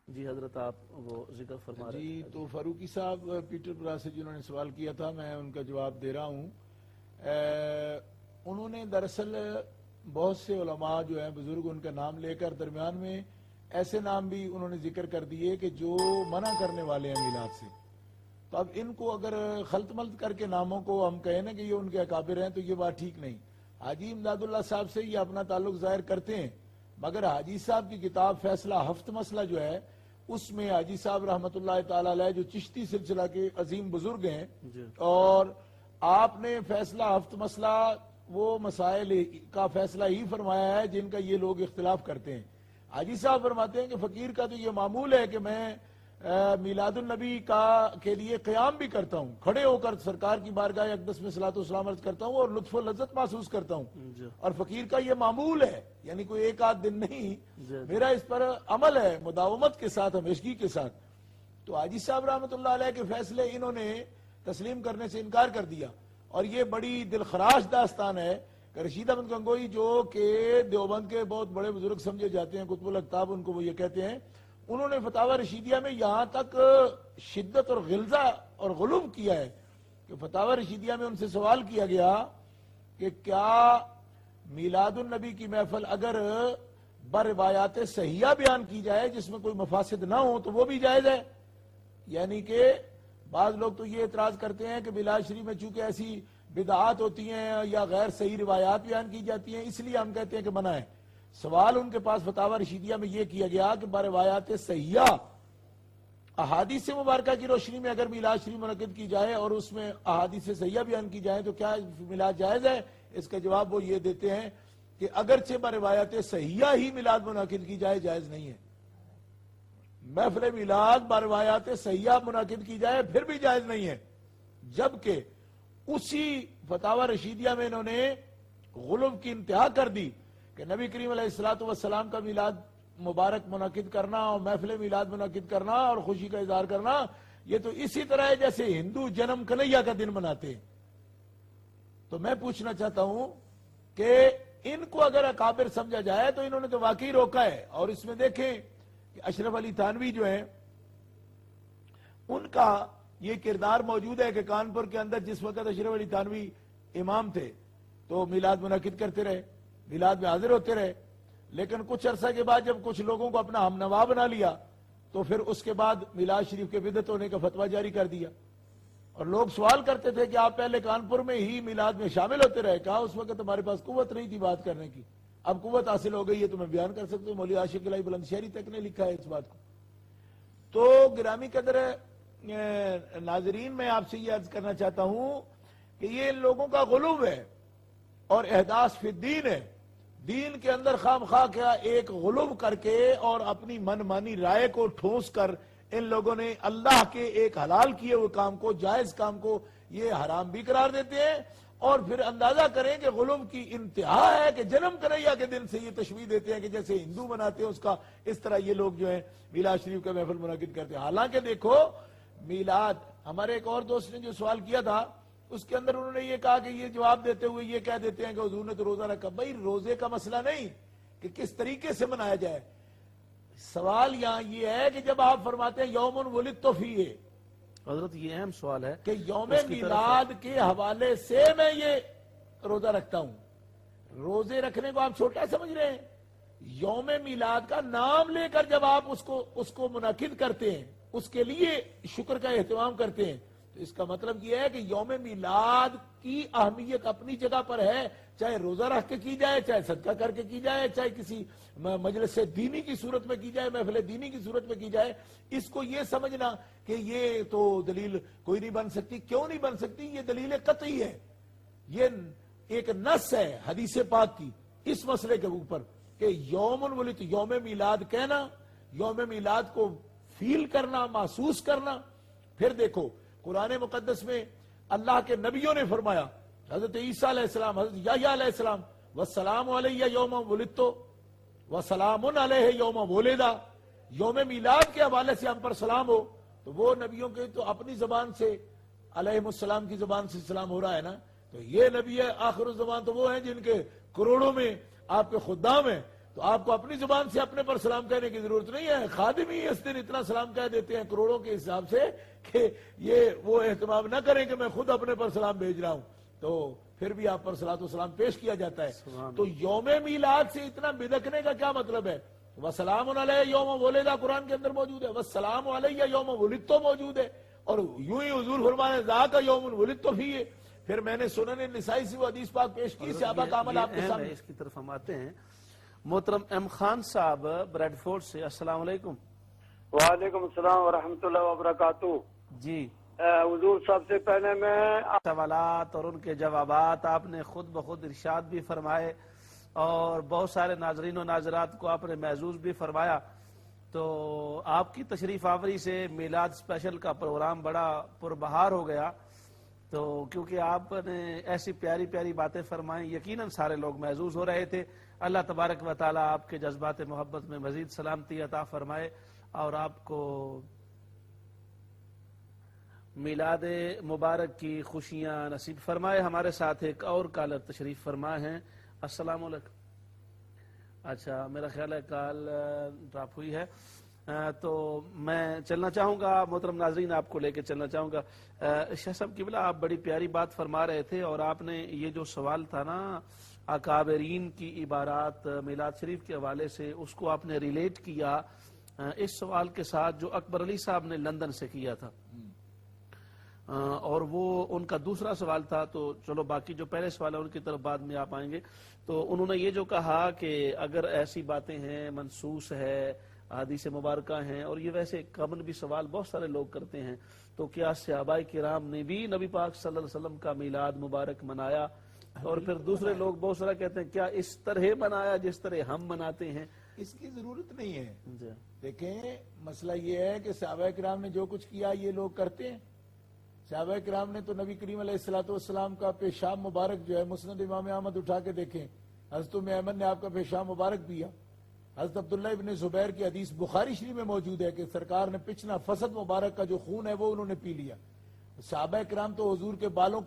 جی حضرت آپ وہ ذکر فرما رہے جی ہیں. تو فاروقی صاحب پیٹر پرا سے جنہوں نے سوال کیا تھا، میں ان کا جواب دے رہا ہوں. انہوں نے دراصل بہت سے علماء جو ہیں بزرگ، ان کا نام لے کر درمیان میں ایسے نام بھی انہوں نے ذکر کر دیے کہ جو منع کرنے والے ہیں میلاد سے. تو اب ان کو اگر خلط ملط کر کے ناموں کو ہم کہیں نا کہ یہ ان کے اکابر ہیں تو یہ بات ٹھیک نہیں. حاجی امداد اللہ صاحب سے یہ اپنا تعلق ظاہر کرتے ہیں، مگر حاجی صاحب کی کتاب فیصلہ ہفت مسئلہ جو ہے اس میں حاجی صاحب رحمۃ اللہ تعالی علیہ جو چشتی سلسلہ کے عظیم بزرگ ہیں، جی. اور آپ نے فیصلہ ہفت مسئلہ وہ مسائل کا فیصلہ ہی فرمایا ہے جن کا یہ لوگ اختلاف کرتے ہیں. حاجی صاحب فرماتے ہیں کہ فقیر کا تو یہ معمول ہے کہ میں میلاد النبی کے لیے قیام بھی کرتا ہوں، کھڑے ہو کر سرکار کی بارگاہ اقدس میں صلاۃ و سلام عرض کرتا ہوں اور لطف و لذت محسوس کرتا ہوں. جی. اور فقیر کا یہ معمول ہے، یعنی کوئی ایک آدھ دن نہیں، جی. میرا اس پر عمل ہے مداومت کے ساتھ، ہمیشگی کے ساتھ. تو حاجی صاحب رحمۃ اللہ علیہ کے فیصلے انہوں نے تسلیم کرنے سے انکار کر دیا، اور یہ بڑی دلخراش داستان ہے کہ رشید احمد گنگوئی جو کہ دیوبند کے بہت بڑے بزرگ سمجھے جاتے ہیں، قطب الاقطاب ان کو وہ یہ کہتے ہیں، انہوں نے فتاوی رشیدیہ میں یہاں تک شدت اور غلظہ اور غلو کیا ہے کہ فتاوی رشیدیہ میں ان سے سوال کیا گیا کہ کیا میلاد النبی کی محفل اگر بروایات صحیحہ بیان کی جائے جس میں کوئی مفاسد نہ ہو تو وہ بھی جائز ہے؟ یعنی کہ بعض لوگ تو یہ اعتراض کرتے ہیں کہ میلاد شریف میں چونکہ ایسی بدعات ہوتی ہیں یا غیر صحیح روایات بیان کی جاتی ہیں اس لیے ہم کہتے ہیں کہ منع ہے. سوال ان کے پاس فتاوی رشیدیہ میں یہ کیا گیا کہ بروایات صحیحہ احادیث مبارکہ کی روشنی میں اگر میلاد شریف منعقد کی جائے اور اس میں احادیث صحیحہ بیان کی جائے تو کیا میلاد جائز ہے؟ اس کا جواب وہ یہ دیتے ہیں کہ اگرچہ بروایات صحیحہ ہی میلاد منعقد کی جائے جائز نہیں ہے. محفل میلاد بروایات صحیحہ منعقد کی جائے پھر بھی جائز نہیں ہے. جبکہ اسی فتاوی رشیدیہ میں انہوں نے غلو کی انتہا کر دی کہ نبی کریم علیہ الصلوۃ والسلام کا میلاد مبارک منعقد کرنا اور محفل میلاد منعقد کرنا اور خوشی کا اظہار کرنا یہ تو اسی طرح ہے جیسے ہندو جنم کنہیا کا دن مناتے ہیں. تو میں پوچھنا چاہتا ہوں کہ ان کو اگر اکابر سمجھا جائے تو انہوں نے تو واقعی روکا ہے. اور اس میں دیکھیں کہ اشرف علی تھانوی جو ہیں ان کا یہ کردار موجود ہے کہ کانپور کے اندر جس وقت اشرف علی تھانوی امام تھے تو میلاد منعقد کرتے رہے، میلاد میں حاضر ہوتے رہے، لیکن کچھ عرصہ کے بعد جب کچھ لوگوں کو اپنا ہم نوا بنا لیا تو پھر اس کے بعد میلاد شریف کے بدعت ہونے کا فتویٰ جاری کر دیا. اور لوگ سوال کرتے تھے کہ آپ پہلے کانپور میں ہی میلاد میں شامل ہوتے رہے. کہا اس وقت ہمارے پاس قوت نہیں تھی بات کرنے کی، اب قوت حاصل ہو گئی ہے تو میں بیان کر سکتا ہوں. مولوی عاشق الہی بلند شہری تک نے لکھا ہے اس بات کو. تو گرامی قدر ناظرین، میں آپ سے یہ عرض کرنا چاہتا ہوں کہ یہ لوگوں کا غلو ہے اور احداث فی الدین ہے. دین کے اندر خام خواہ کیا ایک غلو کر کے اور اپنی من مانی رائے کو ٹھونس کر ان لوگوں نے اللہ کے ایک حلال کیے ہوئے کام کو، جائز کام کو یہ حرام بھی قرار دیتے ہیں. اور پھر اندازہ کریں کہ غلو کی انتہا ہے کہ جنم کنہیا کے دن سے یہ تشبیہ دیتے ہیں کہ جیسے ہندو مناتے ہیں اس کا، اس طرح یہ لوگ جو ہیں میلاد شریف کا محفل منعقد کرتے ہیں. حالانکہ دیکھو میلاد، ہمارے ایک اور دوست نے جو سوال کیا تھا اس کے اندر انہوں نے یہ کہا کہ یہ جواب دیتے ہوئے یہ کہہ دیتے ہیں کہ حضور نے تو روزہ رکھا. بھائی روزے کا مسئلہ نہیں کہ کس طریقے سے منایا جائے، سوال یہاں یہ ہے کہ جب آپ فرماتے ہیں یوم ولدت فیہ، حضرت یہ اہم سوال ہے کہ یوم میلاد کے حوالے سے میں یہ روزہ رکھتا ہوں. روزے رکھنے کو آپ چھوٹا سمجھ رہے ہیں؟ یوم میلاد کا نام لے کر جب آپ اس کو منعقد کرتے ہیں، اس کے لیے شکر کا اہتمام کرتے ہیں، تو اس کا مطلب یہ ہے کہ یوم میلاد کی اہمیت اپنی جگہ پر ہے، چاہے روزہ رکھ کے کی جائے، چاہے صدقہ کر کے کی جائے، چاہے کسی مجلس دینی کی صورت میں کی جائے، محفل دینی کی صورت میں کی جائے. اس کو یہ سمجھنا کہ یہ تو دلیل کوئی نہیں بن سکتی. کیوں نہیں بن سکتی؟ یہ دلیل قطعی ہے، یہ ایک نص ہے حدیث پاک کی اس مسئلے کے اوپر کہ یوم ولدت، یوم میلاد کہنا، یوم میلاد کو فیل کرنا، محسوس کرنا. پھر دیکھو قرآن مقدس میں اللہ کے نبیوں نے فرمایا، حضرت عیسیٰ علیہ السلام، حضرت یحییٰ علیہ السلام، والسلام علیہ یوم ولدت وسلام علیہ یوم ولد. یوم میلاد کے حوالے سے ہم پر سلام ہو، تو وہ نبیوں کے تو اپنی زبان سے علیہ السلام کی زبان سے سلام ہو رہا ہے نا. تو یہ نبی ہے آخر الزمان تو وہ ہیں جن کے کروڑوں میں آپ کے خدام ہیں. تو آپ کو اپنی زبان سے اپنے پر سلام کہنے کی ضرورت نہیں ہے. خادم ہی اس دن اتنا سلام کہہ دیتے ہیں کروڑوں کے حساب سے کہ یہ وہ اہتمام نہ کریں کہ میں خود اپنے پر سلام بھیج رہا ہوں, تو پھر بھی آپ پر صلاۃ و سلام پیش کیا جاتا ہے. تو یوم میلاد سے اتنا بدکنے کا کیا مطلب ہے؟ وسلام علیہ یوم ولدہ قرآن کے اندر موجود ہے, وسلام علیہ یوم ولدت موجود ہے, اور یوں ہی حضور فرمانے ذاک یوم ولدت فیہ. پھر میں نے سنن نسائی سے وہ حدیث پاک پیش کی, صحابہ کا عمل آپ کے سامنے. اس کی طرف ہم آتے ہیں. محترم ایم خان صاحب بریڈ فورڈ سے, السلام علیکم. وعلیکم السلام ورحمۃ اللہ وبرکاتہ. جی حضور صاحب سے پہلے میں سوالات اور ان کے جوابات آپ نے خود بخود ارشاد بھی فرمائے, اور بہت سارے ناظرین و ناظرات کو آپ نے محظوظ بھی فرمایا. تو آپ کی تشریف آوری سے میلاد اسپیشل کا پروگرام بڑا پربہار ہو گیا. تو کیونکہ آپ نے ایسی پیاری پیاری باتیں فرمائیں, یقیناً سارے لوگ محظوظ ہو رہے تھے. اللہ تبارک و تعالی آپ کے جذبات محبت میں مزید سلامتی عطا فرمائے, اور آپ کو میلاد مبارک کی خوشیاں نصیب فرمائے. ہمارے ساتھ ایک اور کالر تشریف فرما ہیں. السلام علیکم. اچھا, میرا خیال ہے کال ڈراپ ہوئی ہے. تو میں چلنا چاہوں گا, محترم ناظرین آپ کو لے کے چلنا چاہوں گا. شاہ صاحب قبلہ, آپ بڑی پیاری بات فرما رہے تھے, اور آپ نے یہ جو سوال تھا نا اکابرین کی عبارات میلاد شریف کے حوالے سے, اس کو آپ نے ریلیٹ کیا اس سوال کے ساتھ جو اکبر علی صاحب نے لندن سے کیا تھا, اور وہ ان کا دوسرا سوال تھا. تو چلو باقی جو پہلے سوال ہے ان کی طرف بعد میں آپ آئیں گے. تو انہوں نے یہ جو کہا کہ اگر ایسی باتیں ہیں, منسوس ہے, حدیث مبارکہ ہیں, اور یہ ویسے کامن بھی سوال بہت سارے لوگ کرتے ہیں, تو کیا صحابہ کرام نے بھی نبی پاک صلی اللہ علیہ وسلم کا میلاد مبارک منایا؟ اور پھر دوسرے لوگ بہت سارا کہتے ہیں کیا اس طرح منایا جس طرح ہم مناتے ہیں؟ اس کی ضرورت نہیں ہے. دیکھیں, مسئلہ یہ ہے کہ صحابہ کرام نے جو کچھ کیا یہ لوگ کرتے ہیں. صحابہ کرام نے تو نبی کریم علیہ الصلوۃ والسلام کا پیشاب مبارک جو ہے مسند امام احمد اٹھا کے دیکھیں, حضرت ام ایمن نے آپ کا پیشاب مبارک پیا. حضرت عبداللہ ابن زبیر کی حدیث بخاری شریف میں موجود ہے کہ سرکار نے پچھنا فسد مبارک کا جو خون ہے وہ انہوں نے پی لیا. صحابہ کرام تو حضور کے بالوں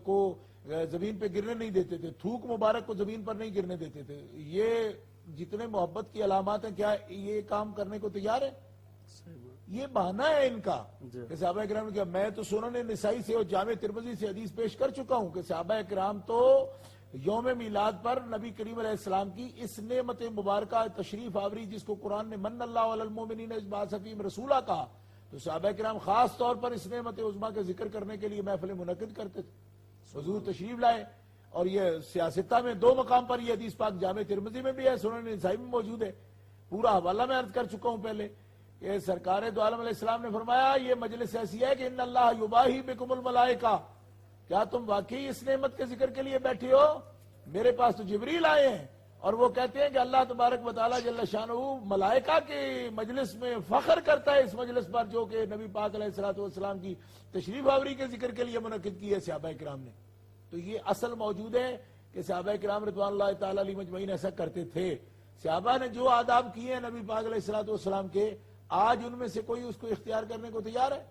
کو زمین پہ گرنے نہیں دیتے تھے, تھوک مبارک کو زمین پر نہیں گرنے دیتے تھے. یہ جتنے محبت کی علامات ہیں, کیا یہ کام کرنے کو تیار ہے؟ یہ بہانہ ہے ان کا کہ صحابہ کرام نے کیا. میں تو سنن نسائی سے اور جامع ترمذی سے حدیث پیش کر چکا ہوں کہ صحابہ کرام تو یوم میلاد پر نبی کریم علیہ السلام کی اس نعمت مبارکہ تشریف آوری جس کو قرآن نے من اللہ علی المؤمنین اذ بعث فیہم رسولا کہا, تو صحابہ کرام خاص طور پر اس نعمت عظمیٰ کے ذکر کرنے کے لیے محفل منعقد کرتے تھے. حضور تشریف لائے, اور یہ سیاستہ میں 2 مقام پر یہ حدیث پاک جامع ترمذی میں بھی ہے, سنن نسائی میں موجود ہے. پورا حوالہ میں عرض کر چکا ہوں پہلے کہ سرکار دو عالم علیہ السلام نے فرمایا یہ مجلس ایسی ہے کہ ان اللہ یباہی بکم الملائکہ, کیا تم واقعی اس نعمت کے ذکر کے لیے بیٹھے ہو؟ میرے پاس تو جبریل آئے ہیں, اور وہ کہتے ہیں کہ اللہ تبارک و تعالی جل شانہ ملائکہ کی مجلس میں فخر کرتا ہے اس مجلس پر جو کہ نبی پاک علیہ الصلوۃ والسلام کی تشریف آوری کے ذکر کے لیے منعقد کی ہے صحابہ کرام نے. تو یہ اصل موجود ہے کہ صحابہ کرام رضوان اللہ تعالی علیہ مجمعین ایسا کرتے تھے. صحابہ نے جو آداب کیے ہیں نبی پاک علیہ الصلوۃ والسلام کے, آج ان میں سے کوئی اس کو اختیار کرنے کو تیار ہے؟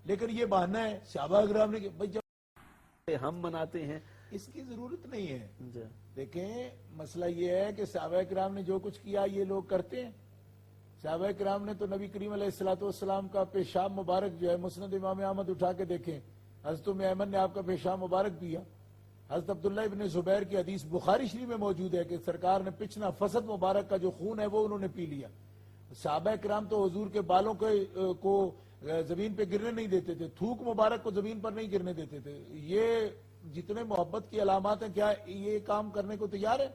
لیکن یہ بہانہ ہے صحابہ کرام نے کہ بھائی جب ہم مناتے ہیں, اس کی ضرورت نہیں ہے. دیکھیں, مسئلہ یہ ہے کہ صحابہ کرام نے جو کچھ کیا یہ لوگ کرتے ہیں. صحابہ کرام نے تو نبی کریم علیہ الصلوۃ والسلام کا پیشاب مبارک جو ہے مسند امام احمد اٹھا کے دیکھیں, حضرت ام ایمن نے آپ کا پیشاب مبارک پیا. حضرت عبداللہ ابن زبیر کی حدیث بخاری شریف میں موجود ہے کہ سرکار نے پچھنا فسد مبارک کا جو خون ہے وہ انہوں نے پی لیا. صحابہ کرام تو حضور کے بالوں کو زمین پہ گرنے نہیں دیتے تھے, تھوک مبارک کو زمین پر نہیں گرنے دیتے تھے. یہ جتنے محبت کی علامات ہیں, کیا یہ کام کرنے کو تیار ہے؟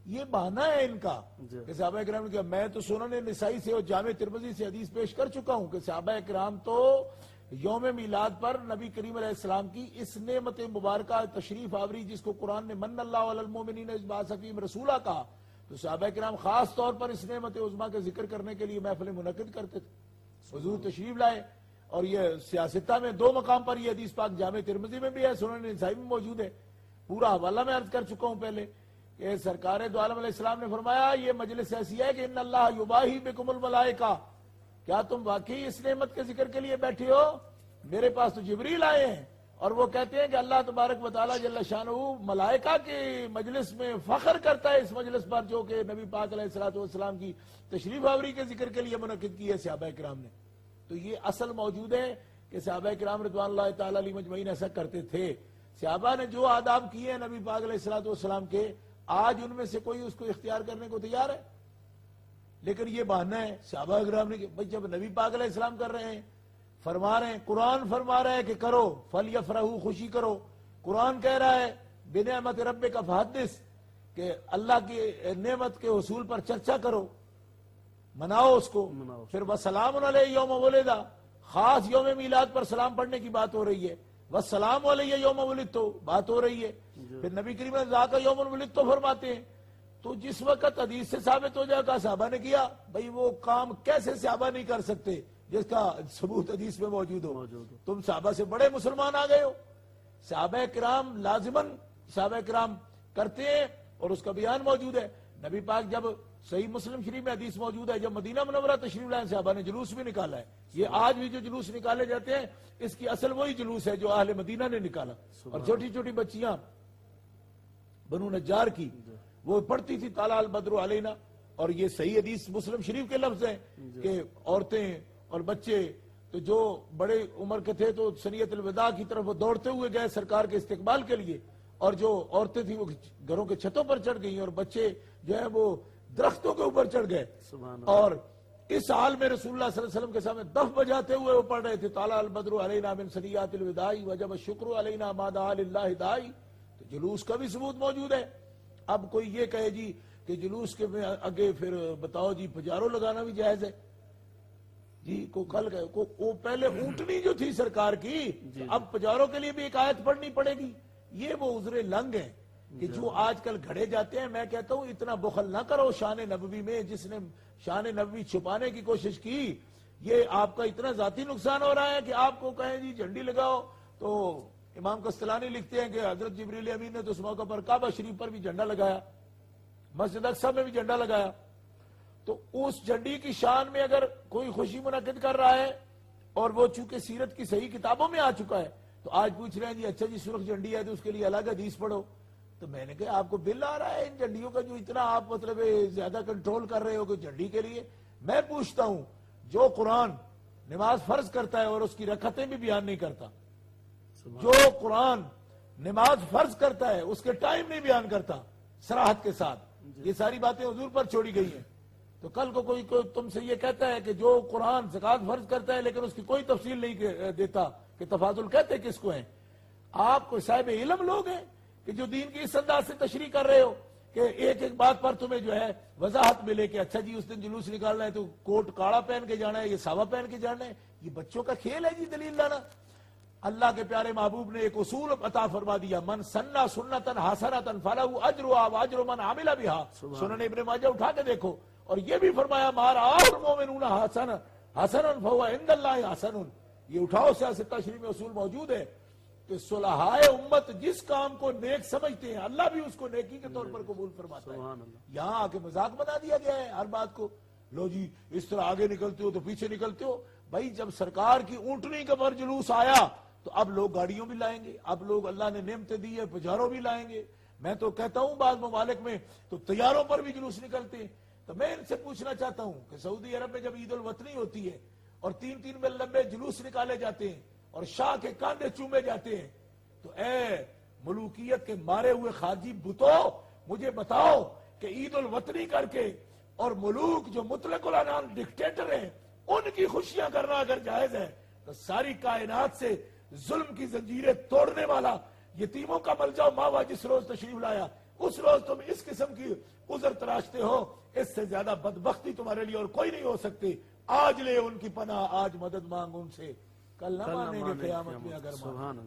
یہ بہانہ ہے ان کا کہ صحابہ کرام نے کیا. میں تو سنن نسائی سے اور جامع ترمذی سے حدیث پیش کر چکا ہوں کہ صحابہ کرام تو یوم میلاد پر نبی کریم علیہ السلام کی اس نعمت مبارکہ تشریف آوری جس کو قرآن نے من اللہ علی المؤمنین اذ بعث فیہم رسولا کہا, تو صحابہ کرام خاص طور پر اس نعمت عظمیٰ کے ذکر کرنے کے لیے محفل منعقد کرتے تھے. حضور تشریف لائے, اور یہ سیاستہ میں 2 مقام پر یہ حدیث پاک جامع ترمذی میں بھی ہے, سنن نسائی میں موجود ہے. پورا حوالہ میں عرض کر چکا ہوں پہلے کہ سرکار دو عالم علیہ السلام نے فرمایا یہ مجلس ایسی ہے کہ ان اللہ یباہی بکم الملائکہ, کیا تم واقعی اس نعمت کے ذکر کے لیے بیٹھے ہو؟ میرے پاس تو جبریل آئے ہیں, اور وہ کہتے ہیں کہ اللہ تبارک و تعالیٰ جل شانہ ملائکہ کے مجلس میں فخر کرتا ہے اس مجلس پر جو کہ نبی پاک علیہ الصلوۃ والسلام کی تشریف آوری کے ذکر کے لیے منعقد کی ہے صحابہ کرام نے. تو یہ اصل موجود ہے کہ صحابہ کرام رضوان اللہ تعالیٰ علیہ مجمعین ایسا کرتے تھے. صحابہ نے جو آداب کیے ہیں نبی پاک علیہ الصلوۃ والسلام کے، آج ان میں سے کوئی اس کو اختیار کرنے کو تیار ہے؟ لیکن یہ بہانہ ہے صحابہ کرام نے کہ بھئی جب نبی پاک علیہ السلام کر رہے ہیں، فرما رہے ہیں، قرآن فرما رہا ہے کہ کرو فَلْيَفْرَحُوا، خوشی کرو. قرآن کہہ رہا ہے بِنِعْمَتِ رَبِّكَ فَحَدِّثْ، کہ اللہ کی نعمت کے حصول پر چرچا کرو، مناؤ اس کو. پھر وَسَلَامٌ عَلَيْهِ يَوْمَ وُلِدَ، خاص یوم میلاد پر سلام پڑھنے کی بات ہو رہی ہے. وَالسَّلَامُ عَلَيَّ يَوْمَ وُلِدتُّ بات ہو رہی ہے. پھر نبی کریم ذَاكَ يَوْمٌ وُلِدتُّ فرماتے ہیں. تو جس وقت حدیث سے ثابت ہو جائے گا صحابہ نے کیا، بھئی وہ کام کیسے صحابہ نہیں کر سکتے جس کا ثبوت حدیث میں موجود ہو. تم صحابہ سے بڑے مسلمان آ گئے ہو. صحابہ کرام لازماً صحابہ کرام کرتے ہیں اور اس کا بیان موجود ہے. نبی پاک جب صحیح مسلم شریف میں حدیث موجود ہے، جب مدینہ منورہ تشریف لائے صحابہ نے جلوس بھی نکالا ہے. یہ آج بھی جو جلوس نکالے جاتے ہیں اس کی اصل وہی جلوس ہے جو اہل مدینہ نے نکالا. اور چھوٹی چھوٹی بچیاں بنو نجار کی وہ پڑھتی تھی طلع البدر علینا، اور یہ صحیح حدیث مسلم شریف کے لفظ ہیں کہ عورتیں اور بچے تو جو بڑے عمر کے تھے تو سنیت الوداع کی طرف وہ دوڑتے ہوئے گئے سرکار کے استقبال کے لیے، اور جو عورتیں تھیں وہ گھروں کے چھتوں پر چڑھ گئیں اور بچے جو ہے وہ درختوں کے اوپر چڑھ گئے. اور اس حال میں رسول اللہ صلی اللہ علیہ وسلم کے سامنے دف بجاتے ہوئے وہ پڑھ رہے تھے طلع البدر علینا من ثنیات الوداع وجب الشکر علینا ما دعا للہ داعی. تو جلوس کا بھی ثبوت موجود ہے. اب کوئی یہ کہے جی کہ جلوس کے آگے پھر بتاؤ جی پجاروں لگانا بھی جائز ہے جی. کو کل وہ پہلے اونٹنی جو تھی سرکار کی، اب پجاروں کے لیے بھی ایک آیت پڑھنی پڑے گی. یہ وہ عذر لنگ ہیں کہ جو آج کل گھڑے جاتے ہیں. میں کہتا ہوں اتنا بخل نہ کرو شان نبوی میں. جس نے شان نبوی چھپانے کی کوشش کی، یہ آپ کا اتنا ذاتی نقصان ہو رہا ہے کہ آپ کو کہیں جی جھنڈی لگاؤ. تو امام قسطلانی لکھتے ہیں کہ حضرت جبریل امین نے تو اس موقع پر کعبہ شریف پر بھی جھنڈا لگایا، مسجد اقصی میں بھی جھنڈا لگایا. تو اس جھنڈی کی شان میں اگر کوئی خوشی منعقد کر رہا ہے اور وہ چونکہ سیرت کی صحیح کتابوں میں آ چکا ہے، تو آج پوچھ رہے ہیں جی اچھا جی سرخ جھنڈی ہے تو اس کے لیے الگ حدیث پڑھو. تو میں نے کہا آپ کو بل آ رہا ہے ان جھنڈیوں کا جو اتنا آپ مطلب زیادہ کنٹرول کر رہے ہو کہ جھنڈی کے لیے. میں پوچھتا ہوں جو قرآن نماز فرض کرتا ہے اور اس کی رکعتیں بھی بیان نہیں کرتا، جو قرآن نماز فرض کرتا ہے اس کے ٹائم نہیں بیان کرتا صراحت کے ساتھ، یہ ساری باتیں حضور پر چھوڑی گئی ہیں. تو کل کو کوئی تم سے یہ کہتا ہے کہ جو قرآن زکوٰۃ فرض کرتا ہے لیکن اس کی کوئی تفصیل نہیں دیتا کہ تفاضل کہتے کس کو ہیں. آپ کو صاحب علم لوگ ہیں کہ جو دین کی اس انداز سے تشریح کر رہے ہو کہ ایک ایک بات پر تمہیں جو ہے وضاحت ملے کہ اچھا جی اس دن جلوس نکالنا ہے تو کوٹ کاڑا پہن کے جانا ہے، یہ ساوا پہن کے جانا ہے. یہ بچوں کا کھیل ہے جی دلیل لانا. اللہ کے پیارے محبوب نے ایک اصول عطا فرما دیا، من سنہ سنتن حسنتن فلہ اجرھا واجر من عمل بھا. سنن ابن ماجہ اٹھا کے دیکھو. اور یہ بھی فرمایا مارا المؤمنون حسنا فهو عند اللہ حسن. یہ اٹھاؤ سیاست شریف میں اصول موجود ہے کہ صلحائے امت جس کام کو نیک سمجھتے ہیں اللہ بھی اس کو نیکی کے طور پر قبول فرماتا ہے. یہاں آ کے مذاق بنا دیا گیا ہے ہر بات کو. لو جی اس طرح آگے نکلتے ہو تو پیچھے نکلتے ہو. بھائی جب سرکار کی اونٹنی کا پر جلوس آیا تو اب لوگ گاڑیوں بھی لائیں گے، اب لوگ اللہ نے نعمتیں دی ہے پجاروں بھی لائیں گے. میں تو کہتا ہوں بعض ممالک میں تو طیاروں پر بھی جلوس نکلتے ہیں. تو میں ان سے پوچھنا چاہتا ہوں کہ سعودی عرب میں جب عید الوطنی ہوتی ہے اور 3-3 میل لمبے جلوس نکالے جاتے ہیں اور شاہ کے کاندھے چومے جاتے ہیں، تو اے ملوکیت کے مارے ہوئے خارجی بتو مجھے بتاؤ کہ عید الوطنی کر کے اور ملوک جو مطلق العنان ڈکٹیٹر ہیں ان کی خوشیاں کرنا اگر جائز ہے تو ساری کائنات سے ظلم کی زنجیریں توڑنے والا یتیموں کا ملجا ماوا جس روز تشریف لایا اس روز تم اس قسم کی عذر تراشتے ہو. اس سے زیادہ بدبختی تمہارے لیے اور کوئی نہیں ہو سکتی. آج لے ان کی پناہ، آج مدد مانگ ان سے، کل نہ مانیں گے قیامت میں اگر مانیں.